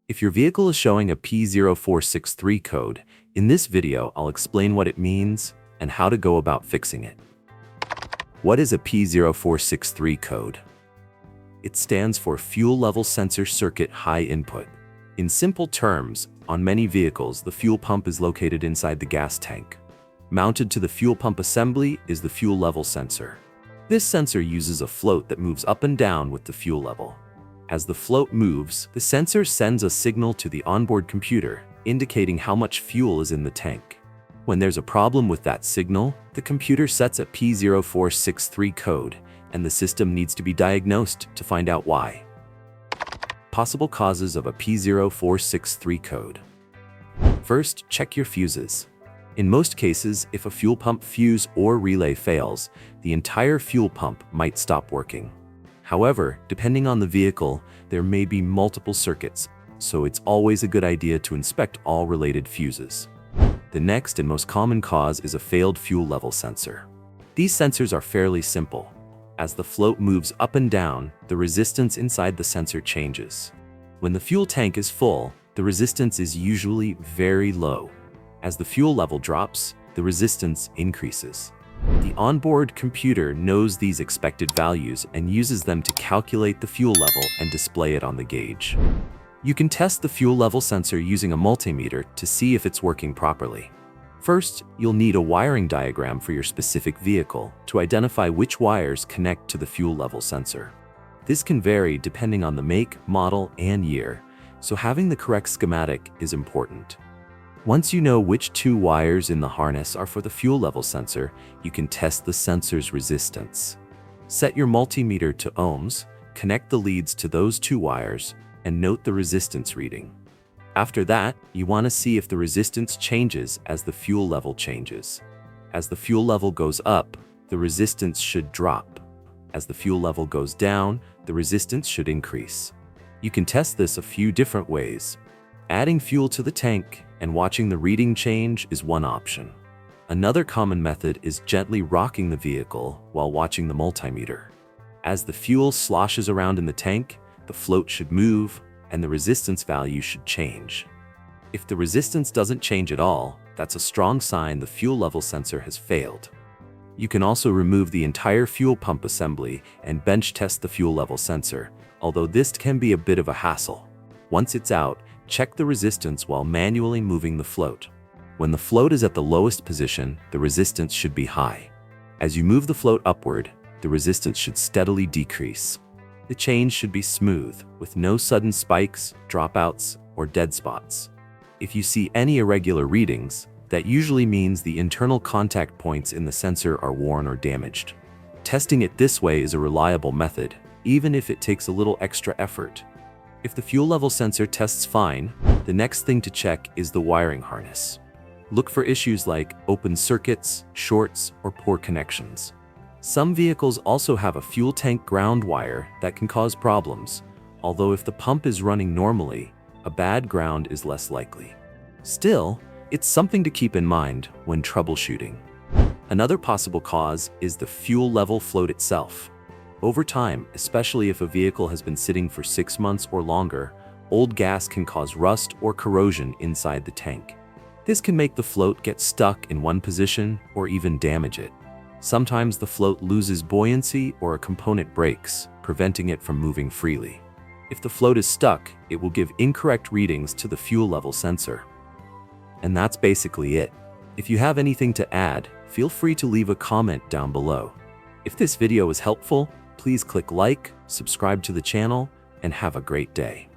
If your vehicle is showing a P0463 code, in this video I'll explain what it means and how to go about fixing it. What is a P0463 code? It stands for Fuel Level Sensor Circuit High Input. In simple terms, on many vehicles the fuel pump is located inside the gas tank. Mounted to the fuel pump assembly is the fuel level sensor. This sensor uses a float that moves up and down with the fuel level. As the float moves, the sensor sends a signal to the onboard computer, indicating how much fuel is in the tank. When there's a problem with that signal, the computer sets a P0463 code, and the system needs to be diagnosed to find out why. Possible causes of a P0463 code. First, check your fuses. In most cases, if a fuel pump fuse or relay fails, the entire fuel pump might stop working. However, depending on the vehicle, there may be multiple circuits, so it's always a good idea to inspect all related fuses. The next and most common cause is a failed fuel level sensor. These sensors are fairly simple. As the float moves up and down, the resistance inside the sensor changes. When the fuel tank is full, the resistance is usually very low. As the fuel level drops, the resistance increases. The onboard computer knows these expected values and uses them to calculate the fuel level and display it on the gauge. You can test the fuel level sensor using a multimeter to see if it's working properly. First, you'll need a wiring diagram for your specific vehicle to identify which wires connect to the fuel level sensor. This can vary depending on the make, model, and year, so having the correct schematic is important. Once you know which two wires in the harness are for the fuel level sensor, you can test the sensor's resistance. Set your multimeter to ohms, connect the leads to those two wires, and note the resistance reading. After that, you want to see if the resistance changes as the fuel level changes. As the fuel level goes up, the resistance should drop. As the fuel level goes down, the resistance should increase. You can test this a few different ways. Adding fuel to the tank and watching the reading change is one option. Another common method is gently rocking the vehicle while watching the multimeter. As the fuel sloshes around in the tank, the float should move and the resistance value should change. If the resistance doesn't change at all, that's a strong sign the fuel level sensor has failed. You can also remove the entire fuel pump assembly and bench test the fuel level sensor, although this can be a bit of a hassle. Once it's out, check the resistance while manually moving the float. When the float is at the lowest position, the resistance should be high. As you move the float upward, the resistance should steadily decrease. The change should be smooth, with no sudden spikes, dropouts, or dead spots. If you see any irregular readings, that usually means the internal contact points in the sensor are worn or damaged. Testing it this way is a reliable method, even if it takes a little extra effort. If the fuel level sensor tests fine, the next thing to check is the wiring harness. Look for issues like open circuits, shorts, or poor connections. Some vehicles also have a fuel tank ground wire that can cause problems, although if the pump is running normally, a bad ground is less likely. Still, it's something to keep in mind when troubleshooting. Another possible cause is the fuel level float itself. Over time, especially if a vehicle has been sitting for 6 months or longer, old gas can cause rust or corrosion inside the tank. This can make the float get stuck in one position or even damage it. Sometimes the float loses buoyancy or a component breaks, preventing it from moving freely. If the float is stuck, it will give incorrect readings to the fuel level sensor. And that's basically it. If you have anything to add, feel free to leave a comment down below. If this video was helpful, please click like, subscribe to the channel, and have a great day.